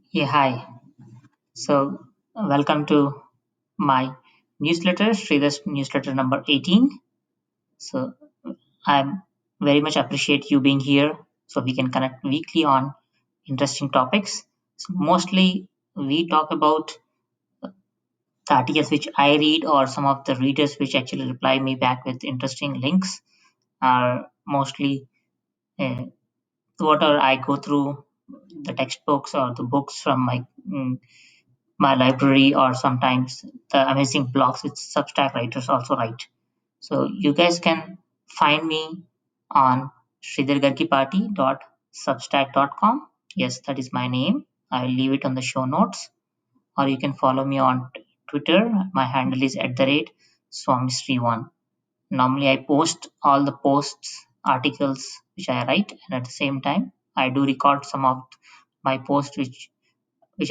Yeah, hi. Welcome to my newsletter, Sridhar's newsletter number 18. So, I'm very much appreciate you being here so we can connect weekly on interesting topics. So, mostly we talk about the articles which I read or some of the readers which actually reply me back with interesting links are mostly uh, whatever I go through the textbooks or the books from my library or sometimes the amazing blogs which Substack writers also write. So you guys can find me on sridhargargipati.substack.com. Yes, that is my name. I'll leave it on the show notes. Or you can follow me on Twitter. My handle is @SwamiSri1. Normally I post all the posts, articles which I write, and at the same time I do record some of my posts which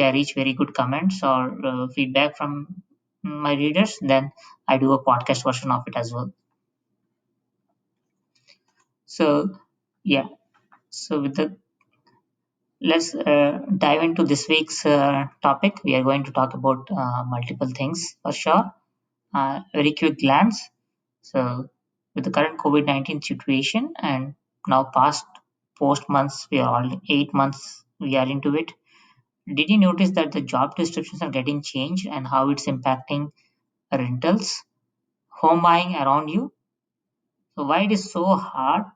I reach very good comments or feedback from my readers, then I do a podcast version of it as well. So yeah, so with the let's dive into this week's topic. We are going to talk about multiple things for sure. Very quick glance. So with the current COVID-19 situation and now past post months, we are all 8 months we are into it. Did you notice that the job descriptions are getting changed and how it's impacting rentals, home buying around you? So why it is so hard?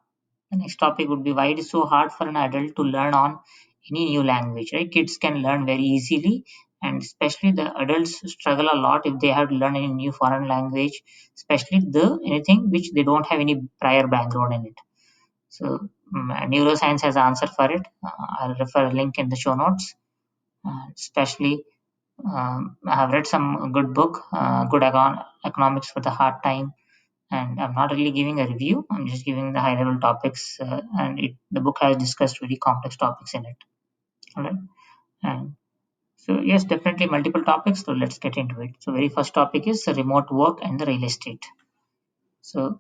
The next topic would be why it is so hard for an adult to learn on any new language, right? Kids can learn very easily, and especially the adults struggle a lot if they have to learn any new foreign language, especially the anything which they don't have any prior background in it. So neuroscience has an answer for it. I'll refer a link in the show notes. Especially, I have read some good book, Economics for the Hard Time, and I'm not really giving a review. I'm just giving the high level topics, the book has discussed really complex topics in it. All right, and so yes, definitely multiple topics. So let's get into it. So very first topic is the remote work and the real estate. So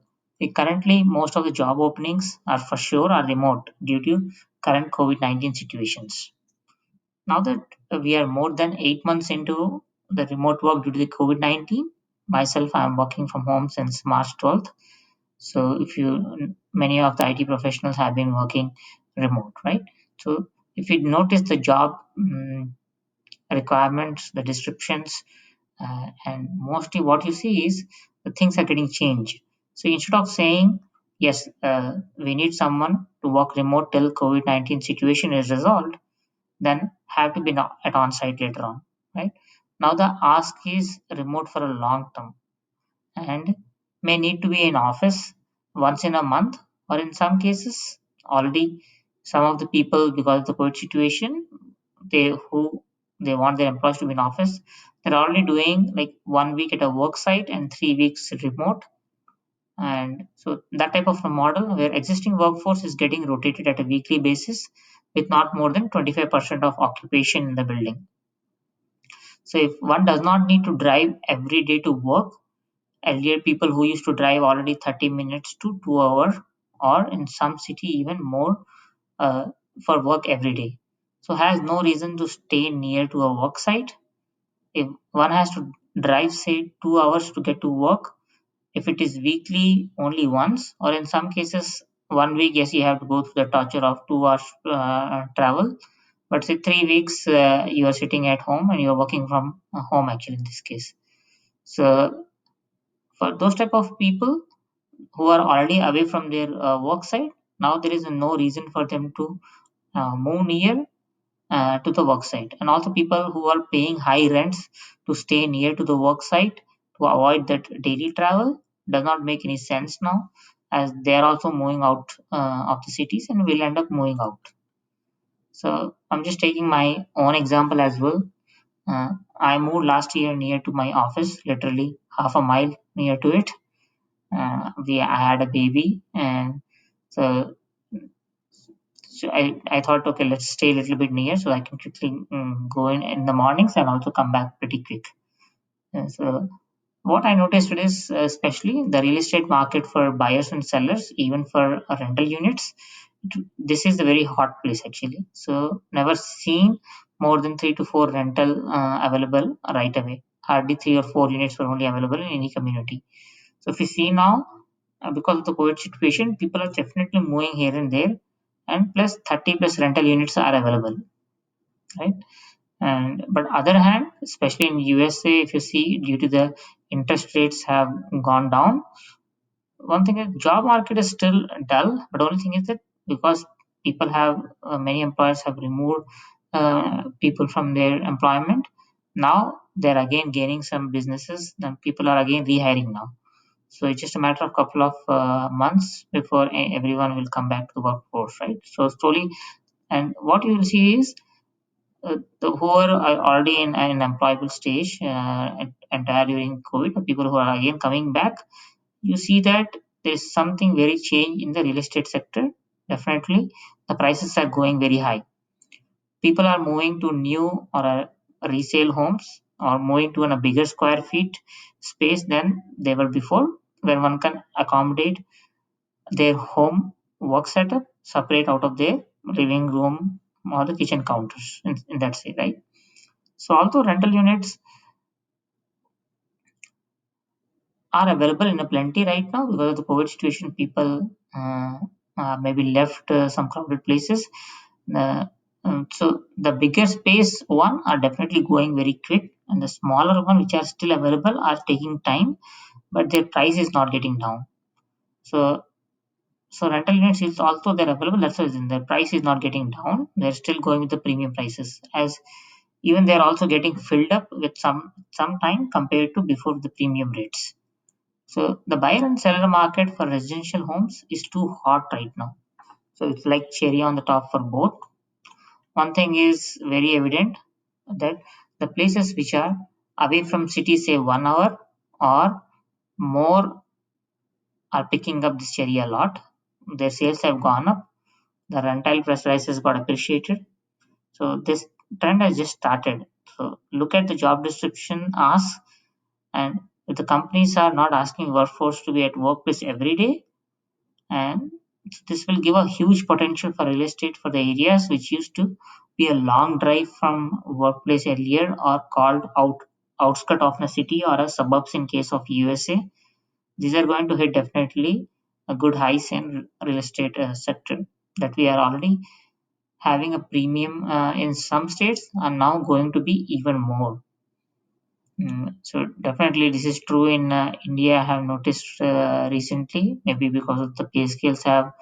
currently most of the job openings are for sure are remote due to current COVID-19 situations. Now that we are more than 8 months into the remote work due to the COVID-19, myself, I am working from home since March 12th. So if you, many of the IT professionals have been working remote, right? So if you notice the job requirements, the descriptions, and mostly what you see is the things are getting changed. So instead of saying, yes, we need someone to work remote till COVID-19 situation is resolved, then have to be at on-site later on, right? Now the ask is remote for a long term and may need to be in office once in a month, or in some cases already some of the people, because of the COVID situation, they want their employees to be in office, they're already doing like 1 week at a work site and 3 weeks remote. And so that type of a model where existing workforce is getting rotated at a weekly basis with not more than 25% of occupation in the building. So if one does not need to drive every day to work, earlier people who used to drive already 30 minutes to 2 hours, or in some city even more, uh, for work every day, so has no reason to stay near to a work site. If one has to drive say 2 hours to get to work, if it is weekly only once, or in some cases 1 week, yes, you have to go through the torture of 2 hours travel. But say 3 weeks, you are sitting at home and you are working from home actually in this case. So for those type of people who are already away from their work site, now there is no reason for them to move near to the work site. And also people who are paying high rents to stay near to the work site to avoid that daily travel does not make any sense now, as they are also moving out of the cities and will end up moving out. So I'm just taking my own example as well. I moved last year near to my office, literally half a mile near to it. I had a baby, and so I thought, okay, let's stay a little bit near so I can quickly go in the mornings and also come back pretty quick. And so what I noticed is, especially the real estate market for buyers and sellers, even for rental units, this is a very hot place actually. So never seen more than 3 to 4 rental available right away. Hardly 3 or 4 units were only available in any community. So if you see now, because of the COVID situation, people are definitely moving here and there, and plus 30 plus rental units are available, right? And but other hand, especially in USA, if you see, due to the interest rates have gone down, one thing is job market is still dull, but only thing is that because people have many employers have removed people from their employment, now they're again gaining some businesses, then people are again rehiring now. So it's just a matter of couple of months before everyone will come back to the workforce, right? So slowly, and what you will see is the who are already in an employable stage entire during COVID, the people who are again coming back, you see that there's something very change in the real estate sector. Definitely, the prices are going very high. People are moving to new or resale homes or moving to a bigger square feet space than they were before, where one can accommodate their home work setup separate out of their living room or the kitchen counters in that say, right? So although rental units are available in a plenty right now because of the COVID situation, people maybe left some crowded places. Uh, so the bigger space one are definitely going very quick, and the smaller one which are still available are taking time, but their price is not getting down. So rental units is also they're available. That's the reason the price is not getting down. They're still going with the premium prices, as even they're also getting filled up with some time compared to before the premium rates. So the buyer and seller market for residential homes is too hot right now. So it's like cherry on the top for both. One thing is very evident that the places which are away from cities, say 1 hour or more, are picking up this cherry a lot. Their sales have gone up. The rental prices got appreciated. So this trend has just started. So look at the job description ask, and if the companies are not asking workforce to be at workplace every day, and this will give a huge potential for real estate for the areas which used to be a long drive from workplace earlier or called outskirt of the city or a suburbs in case of USA. These are going to hit definitely a good highs in real estate sector that we are already having a premium in some states and now going to be even more. So definitely this is true in India. I have noticed recently, maybe because of the pay scales have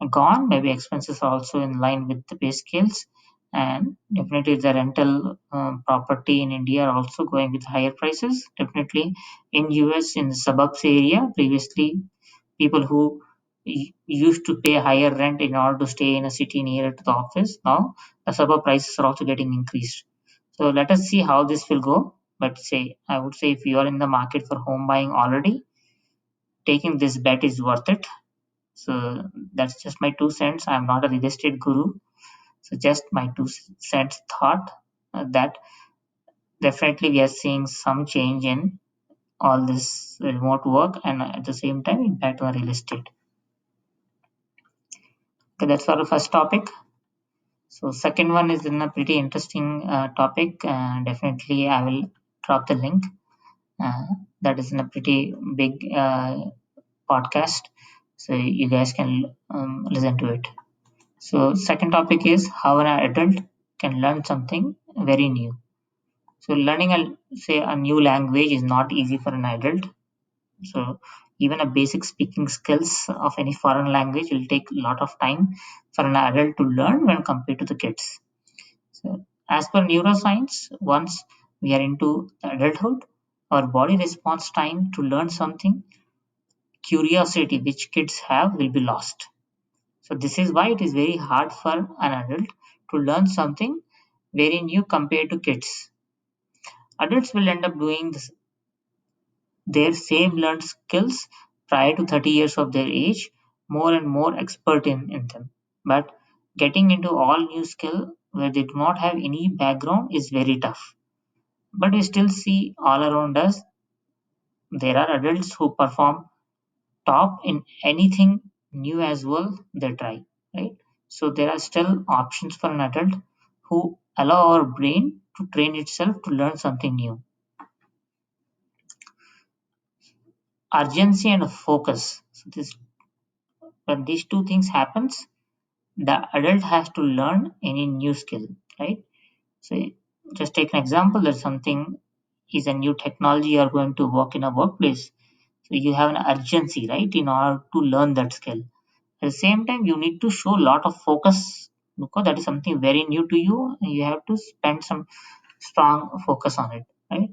gone, maybe expenses are also in line with the pay scales, and definitely the rental property in India are also going with higher prices. Definitely in US in the suburbs area, previously people who used to pay higher rent in order to stay in a city nearer to the office, now the suburb prices are also getting increased. So let us see how this will go. But say I would say if you are in the market for home buying already, taking this bet is worth it. So that's just my 2 cents. I'm not a real estate guru. So just my 2 cents thought that definitely we are seeing some change in all this remote work and at the same time impact on real estate. Okay, that's for the first topic. So second one is in a pretty interesting topic. Definitely I will drop the link. Uh, that is in a pretty big podcast. So you guys can listen to it. So second topic is how an adult can learn something very new. So learning a new language is not easy for an adult. So even a basic speaking skills of any foreign language will take a lot of time for an adult to learn when compared to the kids. So as per neuroscience, once we are into adulthood, our body response time to learn something, curiosity which kids have will be lost. So this is why it is very hard for an adult to learn something very new compared to kids. Adults will end up doing their same learned skills prior to 30 years of their age, more and more expert in them. But getting into all new skill where they do not have any background is very tough. But we still see all around us there are adults who perform top in anything new as well they try, right? So there are still options for an adult who allow our brain to train itself to learn something new. Urgency and focus. So this when these two things happens, the adult has to learn any new skill, right? So just take an example that something is a new technology you are going to work in a workplace. So you have an urgency, right, in order to learn that skill. At the same time, you need to show a lot of focus because that is something very new to you and you have to spend some strong focus on it, right?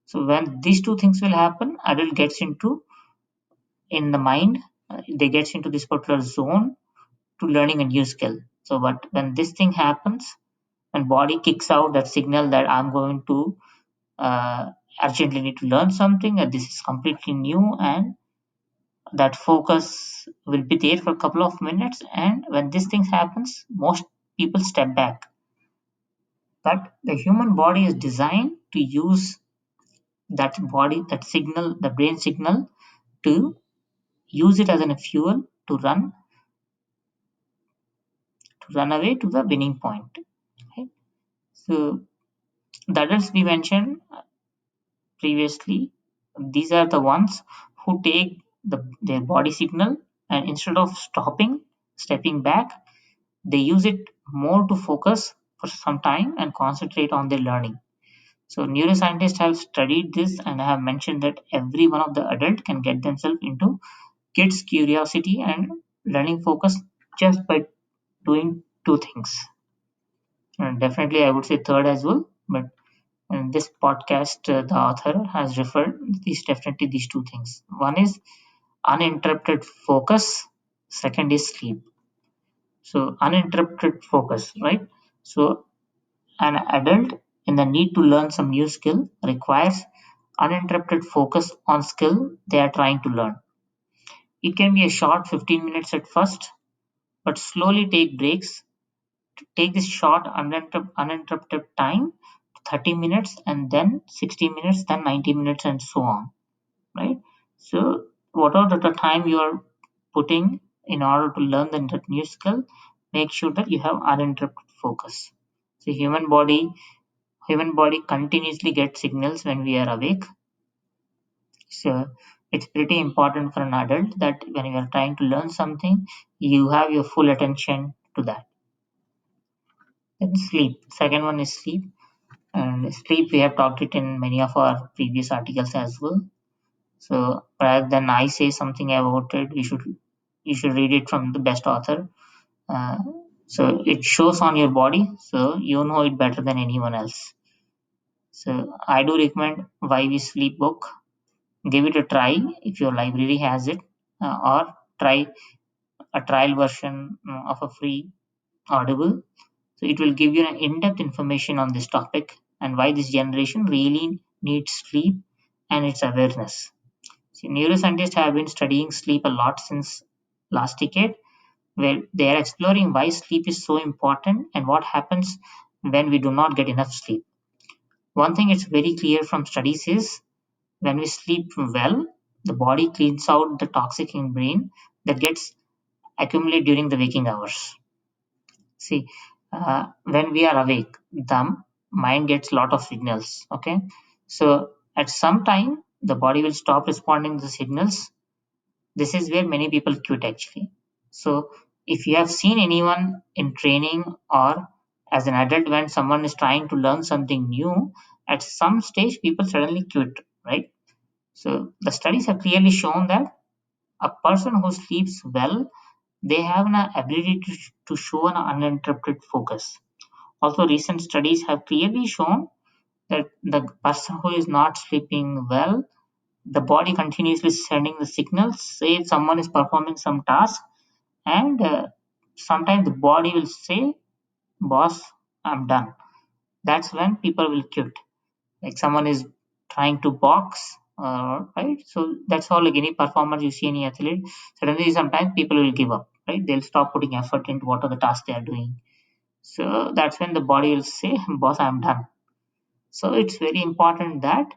So when these two things will happen, adult gets into in the mind, they gets into this particular zone to learning a new skill. So but when this thing happens, when body kicks out that signal that I'm going to uh, urgently need to learn something and this is completely new, and that focus will be there for a couple of minutes, and when this thing happens most people step back. But the human body is designed to use that signal, the brain signal, to use it as a fuel to run away to the winning point, right? So the adults we mentioned previously, these are the ones who take their body signal, and instead of stepping back, they use it more to focus for some time and concentrate on their learning. So neuroscientists have studied this and have mentioned that every one of the adult can get themselves into kids' curiosity and learning focus just by doing two things. And definitely, I would say third as well. But in this podcast, the author has referred these definitely these two things. One is uninterrupted focus. Second is sleep. So uninterrupted focus, right? So an adult in the need to learn some new skill requires uninterrupted focus on skill they are trying to learn. It can be a short 15 minutes at first, but slowly take breaks. Take this short uninterrupted time, 30 minutes, and then 60 minutes, then 90 minutes, and so on, right? So, whatever the time you are putting in order to learn the new skill, make sure that you have uninterrupted focus. So, human body continuously gets signals when we are awake. So it's pretty important for an adult that when you are trying to learn something, you have your full attention to that. Then sleep. Second one is sleep. And sleep, we have talked it in many of our previous articles as well. So rather than I say something about it, you should read it from the best author. Uh, so it shows on your body, so you know it better than anyone else. So I do recommend Why We Sleep book. Give it a try if your library has it, or try a trial version of a free Audible. So it will give you an in-depth information on this topic and why this generation really needs sleep and its awareness. See, neuroscientists have been studying sleep a lot since last decade, where they are exploring why sleep is so important and what happens when we do not get enough sleep. One thing it's very clear from studies is when we sleep well, the body cleans out the toxic in brain that gets accumulated during the waking hours. See, when we are awake, the mind gets a lot of signals. Okay, so at some time, the body will stop responding to the signals. This is where many people quit actually. So, if you have seen anyone in training or as an adult when someone is trying to learn something new, at some stage people suddenly quit, right? So, the studies have clearly shown that a person who sleeps well, they have an ability to show an uninterrupted focus. Also, recent studies have clearly shown that the person who is not sleeping well, the body continuously sending the signals. Say if someone is performing some task, and sometimes the body will say, "Boss, I'm done." That's when people will quit. Like someone is trying to box, right? So that's how like any performer you see any athlete, suddenly sometimes people will give up, right? They'll stop putting effort into what are the tasks they are doing. So that's when the body will say, "Boss, I'm done." So it's very important that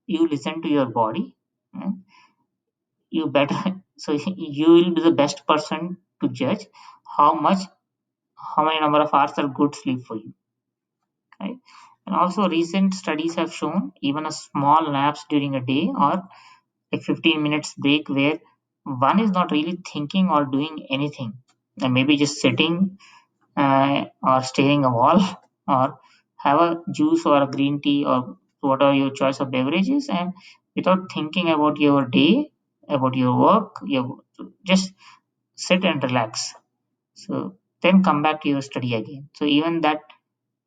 you listen to your body. And you better so you will be the best person to judge how much how many number of hours are good sleep for you. right? And also, recent studies have shown even a small naps during a day or like 15 minutes break where one is not really thinking or doing anything, and maybe just sitting or staring a wall or have a juice or a green tea or whatever your choice of beverages, and without thinking about your day, about your work, you just sit and relax. So then come back to your study again. So even that,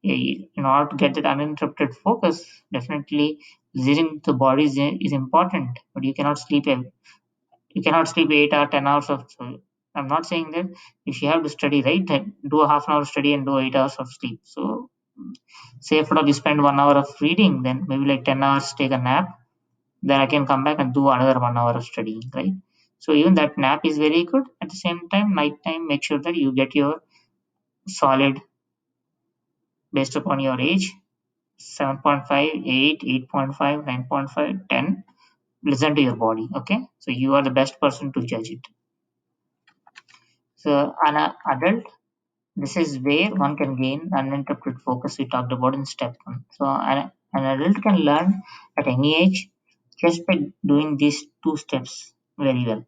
in order to get that uninterrupted focus, definitely listening to the body is important. But you cannot sleep 8 or 10 hours of. So I'm not saying that if you have to study, right, then do a half an hour study and do 8 hours of sleep. So say if you spend 1 hour of reading, then maybe like 10 hours take a nap, then I can come back and do another 1 hour of studying, right? So even that nap is very good. At the same time, night time, make sure that you get your solid based upon your age. 7.5, 8, 8.5, 9.5, 10. Listen to your body, okay? So you are the best person to judge it. So an adult, this is where one can gain uninterrupted focus we talked about in step one. So an adult can learn at any age just by doing these two steps very well.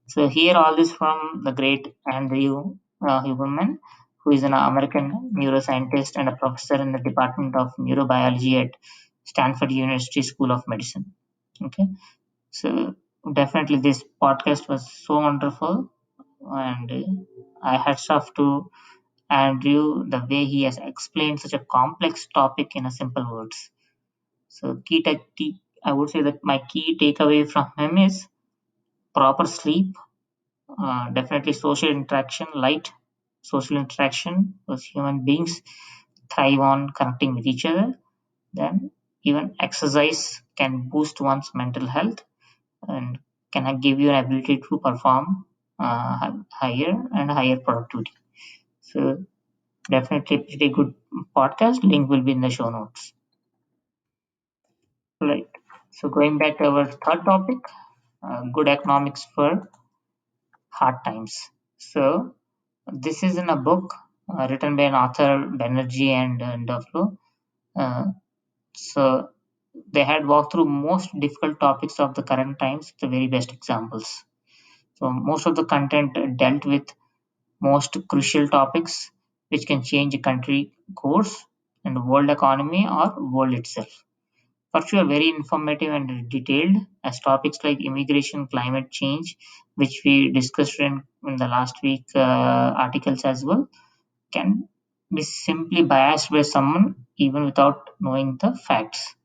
So here all this from the great Andrew Huberman, who is an American neuroscientist and a professor in the Department of Neurobiology at Stanford University School of Medicine. Okay, so definitely this podcast was so wonderful, and I hats off to Andrew the way he has explained such a complex topic in a simple words. So I would say that my key takeaway from him is proper sleep, definitely social interaction, light social interaction, because human beings thrive on connecting with each other. Then even exercise can boost one's mental health and can give you an ability to perform higher and higher productivity. So definitely a pretty good podcast. Link will be in the show notes. Right. So going back to our third topic, good economics for hard times. So this is in a book written by an author, Banerjee and Duflo. Uh, so they had walked through most difficult topics of the current times, the very best examples. So most of the content dealt with most crucial topics which can change a country course and the world economy or world itself. For sure, very informative and detailed as topics like immigration, climate change, which we discussed in the last week articles as well, can be simply biased by someone even without knowing the facts.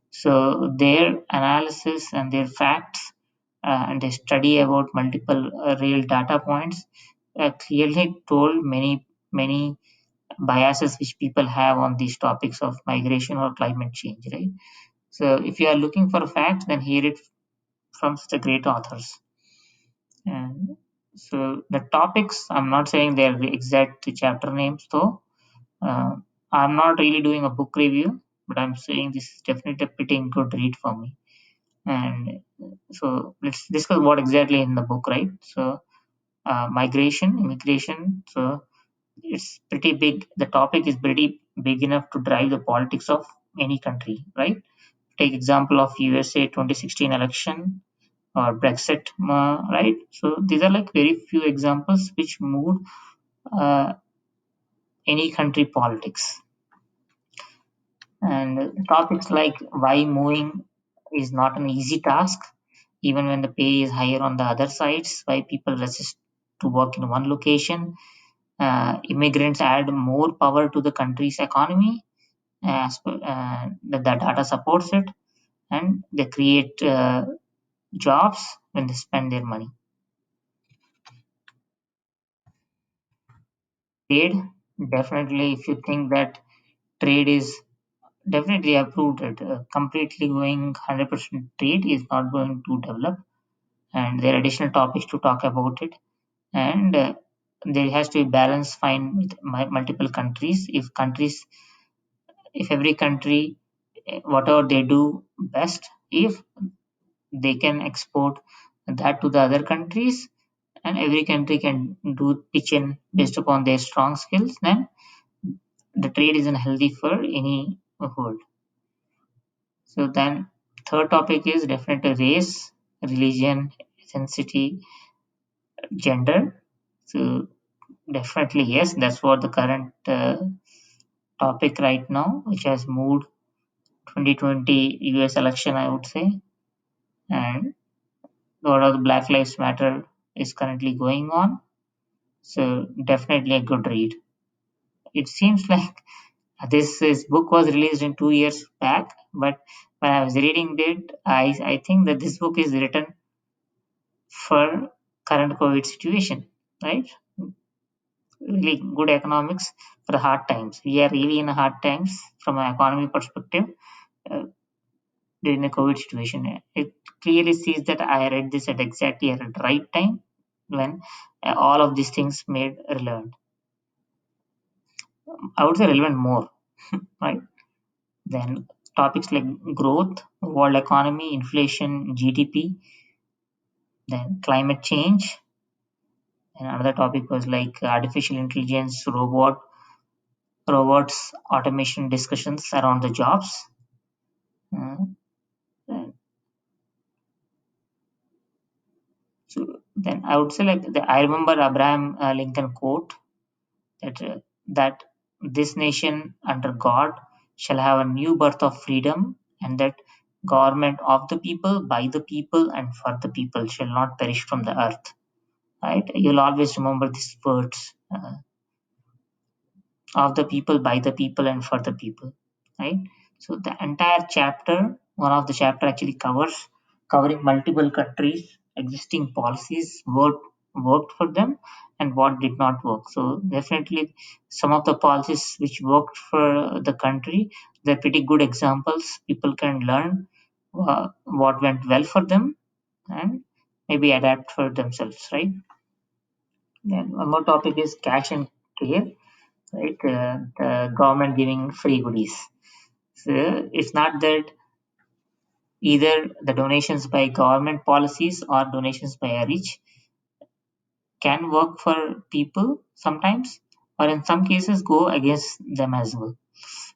So their analysis and their facts and their study about multiple real data points clearly told many biases which people have on these topics of migration or climate change, right? So if you are looking for facts, then hear it from the great authors. And so the topics, I'm not saying they're the exact chapter names though. Uh, I'm not really doing a book review, but I'm saying this is definitely a pretty good read for me. And so let's discuss what exactly in the book, right? So migration, immigration. So it's pretty big. The topic is pretty big enough to drive the politics of any country, right? Take example of USA 2016 election or Brexit, right? So these are like very few examples which moved uh, any country politics. And topics like why moving is not an easy task, even when the pay is higher on the other sides, why people resist to work in one location, immigrants add more power to the country's economy, the data supports it, and they create jobs when they spend their money. Trade, definitely, if you think that trade is definitely approved it, completely going 100% trade is not going to develop, and there are additional topics to talk about it. And there has to be balance fine with multiple countries. If every country, whatever they do best, if they can export that to the other countries, and every country can do pitch in based upon their strong skills, then the trade isn't healthy for any world. So then third topic is definitely race, religion, ethnicity, gender. So definitely yes, that's what the current topic right now, which has moved 2020 US election, I would say, and what are the Black Lives Matter is currently going on. So definitely a good read. It seems like this book was released in 2 years back, but when I was reading it, I think that this book is written for current COVID situation, right? Really good economics for the hard times. We are really in hard times from an economy perspective uh, during the COVID situation. It clearly sees that I read this at exactly at the right time when all of these things made relevant. I would say relevant more, right? Then topics like growth, world economy, inflation, GDP, then climate change. And another topic was like artificial intelligence, robots, automation discussions around the jobs. Uh, and so then I would say like I remember Abraham Lincoln quote that this nation under God shall have a new birth of freedom, and that government of the people, by the people, and for the people shall not perish from the earth. Right? You'll always remember these words. Of the people, by the people, and for the people, right? So the entire chapter, one of the chapter actually covering multiple countries existing policies, what worked for them and what did not work. So definitely some of the policies which worked for the country, they're pretty good examples. People can learn what went well for them and maybe adapt for themselves, right? Then one more topic is cash and care, right? The government giving free goodies. So it's not that either the donations by government policies or donations by a rich can work for people sometimes, or in some cases go against them as well.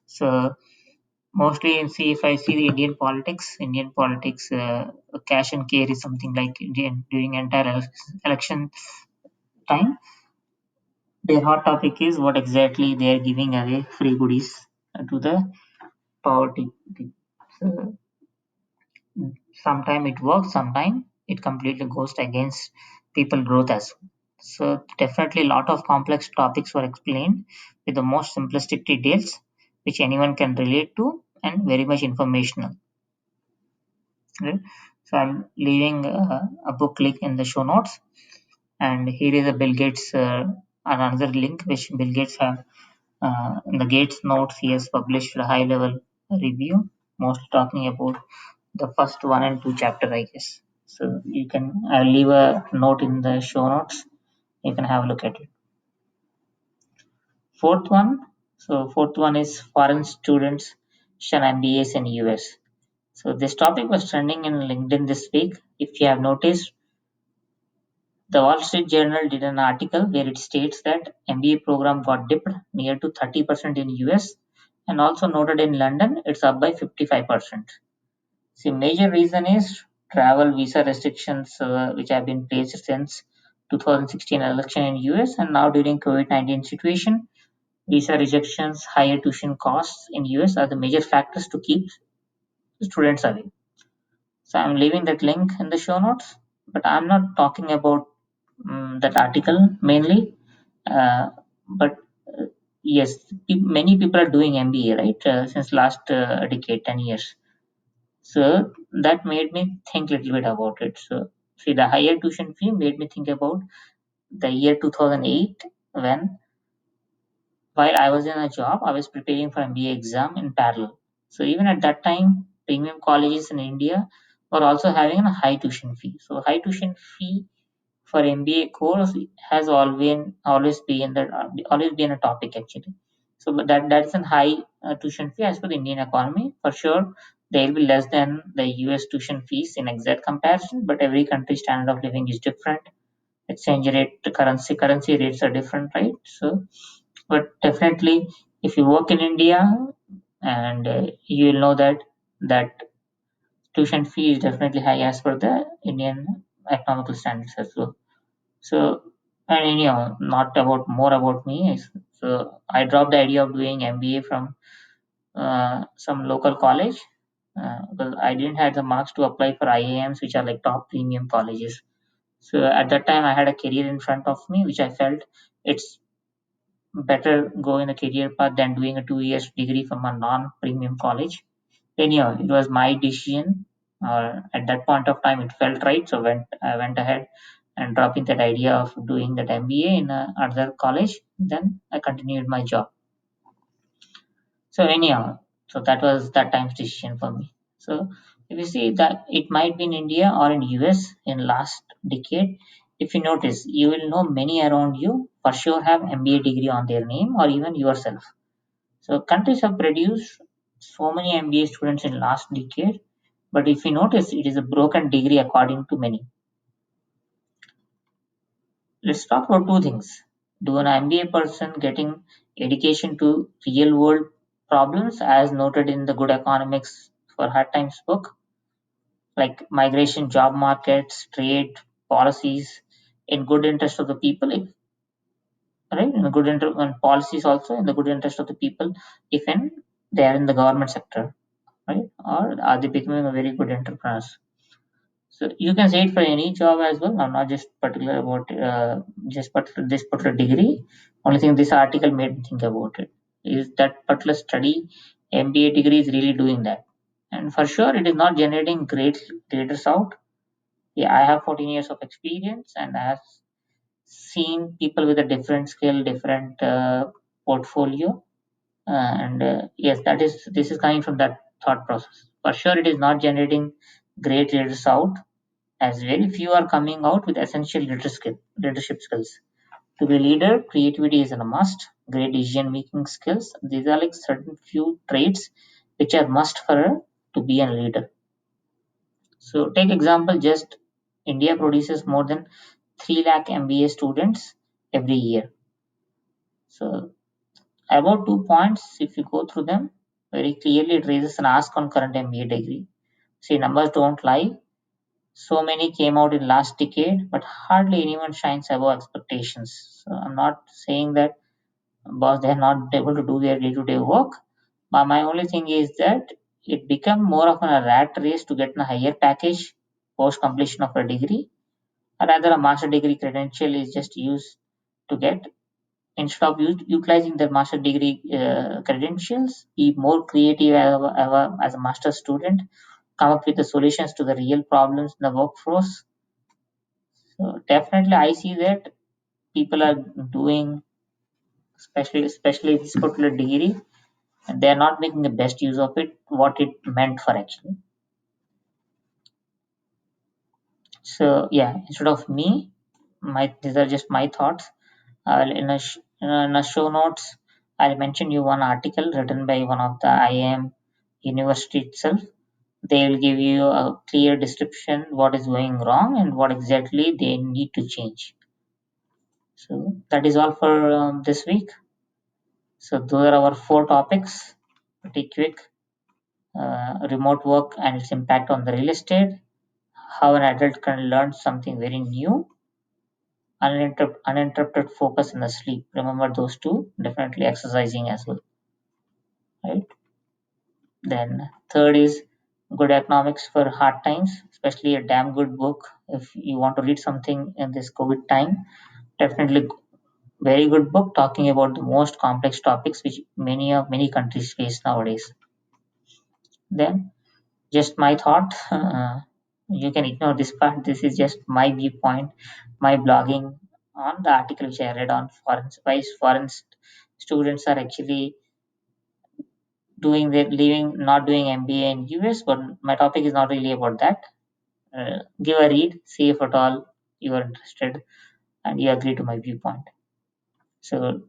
So mostly, see if I see the Indian politics, cash and care is something like during entire election time. Their hot topic is what exactly they are giving away free goodies to the poverty. So sometime it works, sometime it completely goes against people growth as well. So definitely a lot of complex topics were explained with the most simplistic details which anyone can relate to and very much informational. Right? So I'm leaving a book link in the show notes, and here is a Bill Gates another link which Bill Gates have in the Gates notes. He has published a high level review, mostly talking about the first one and two chapter, I guess. So you can I'll leave a note in the show notes. You can have a look at it. Fourth one. So fourth one is foreign students shun MBAs in US. So this topic was trending in LinkedIn this week. If you have noticed, the Wall Street Journal did an article where it states that MBA program got dipped near to 30% in US, and also noted in London it's up by 55%. The major reason is travel visa restrictions, which have been placed since 2016 election in US, and now during COVID-19 situation, visa rejections, higher tuition costs in US are the major factors to keep students away. So I'm leaving that link in the show notes, but I'm not talking about that article mainly. But yes, many people are doing MBA, right, since last decade, 10 years. So that made me think a little bit about it. So see, the higher tuition fee made me think about the year 2008 when, while I was in a job, I was preparing for MBA exam in parallel. So even at that time, premium colleges in India were also having a high tuition fee. So high tuition fee for MBA course has always been a topic actually. So but that's a high tuition fee as per the Indian economy. For sure, they will be less than the US tuition fees in exact comparison, but every country's standard of living is different. Exchange rate, the currency rates are different, right? So, but definitely If you work in India, and you will know that that tuition fee is definitely high as per the Indian economical standards as well. So, and anyhow, not about more about me. So I dropped the idea of doing MBA from some local college, because I didn't have the marks to apply for IIMs, which are like top premium colleges. So at that time, I had a career in front of me, which I felt it's better go in a career path than doing a 2 years degree from a non-premium college. Anyhow, it was my decision. At that point of time, it felt right, so I went ahead and dropping that idea of doing that MBA in another college. Then I continued my job. So anyhow, so that was that time's decision for me. So if you see that it might be in India or in US in last decade, if you notice, you will know many around you for sure have MBA degree on their name or even yourself. So countries have produced so many MBA students in last decade, but if you notice, it is a broken degree according to many. Let's talk about two things. Do an MBA person getting education to real world problems as noted in the Good Economics for Hard Times book, like migration, job markets, trade, policies, in good interest of the people, if, right? In the good interest and policies also in the good interest of the people, if and they are in the government sector, right? Or are they becoming a very good entrepreneurs? So you can say it for any job as well. I'm not just particular about this particular degree. Only thing this article made me think about it is that particular study, MBA degree is really doing that, and for sure it is not generating great leaders out. Yeah, I have 14 years of experience, and I have seen people with a different skill, different portfolio, and yes, that is this is coming from that thought process. For sure, it is not generating great leaders out as very few are coming out with essential leadership skills. To be a leader, creativity is a must. Great decision making skills. These are like certain few traits which are must for to be a leader. So take example, just India produces more than 3 lakh MBA students every year. So about 2 points, if you go through them very clearly, it raises an ask on current MBA degree. See, numbers don't lie. So many came out in last decade, but hardly anyone shines above expectations. So I'm not saying that boss they are not able to do their day-to-day work. But my only thing is that it become more of a rat race to get a higher package post completion of a degree. Or rather, a master degree credential is just used to get instead of utilizing their master degree credentials, be more creative as a master student, come up with the solutions to the real problems in the workforce. So definitely, I see that people are doing, especially this particular degree, and they are not making the best use of it, what it meant for actually. So yeah, instead of me, my these are just my thoughts. In a show notes, I'll mention you one article written by one of the IIM university itself. They will give you a clear description what is going wrong and what exactly they need to change. So that is all for this week. So those are our four topics. Pretty quick. Remote work and its impact on the real estate. How an adult can learn something very new. Uninterrupted focus in the sleep. Remember those two. Definitely exercising as well. Right. Then third is good economics for hard times, especially a damn good book. If you want to read something in this COVID time, definitely very good book talking about the most complex topics which many countries face nowadays. Then just my thought. You can ignore this part. This is just my viewpoint, my blogging on the article which I read on foreign why students are actually doing their leaving, not doing MBA in US. But my topic is not really about that. Give a read, see if at all you are interested and you agree to my viewpoint. So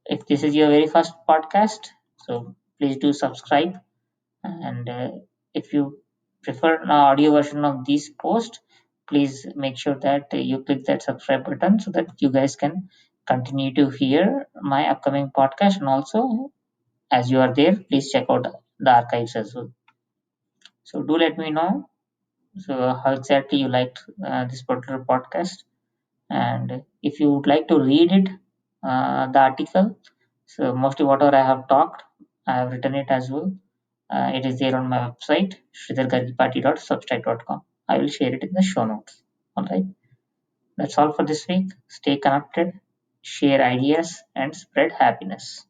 if this is your very first podcast, so please do subscribe. And if you prefer an audio version of this post, please make sure that you click that subscribe button so that you guys can continue to hear my upcoming podcast, and also as you are there, please check out the archives as well. So do let me know so how exactly you liked this particular podcast, and if you would like to read it, the article. So mostly whatever I have talked, I have written it as well. It is there on my website, sridhargargipati.substack.com. I will share it in the show notes. All right. That's all for this week. Stay connected, share ideas, and spread happiness.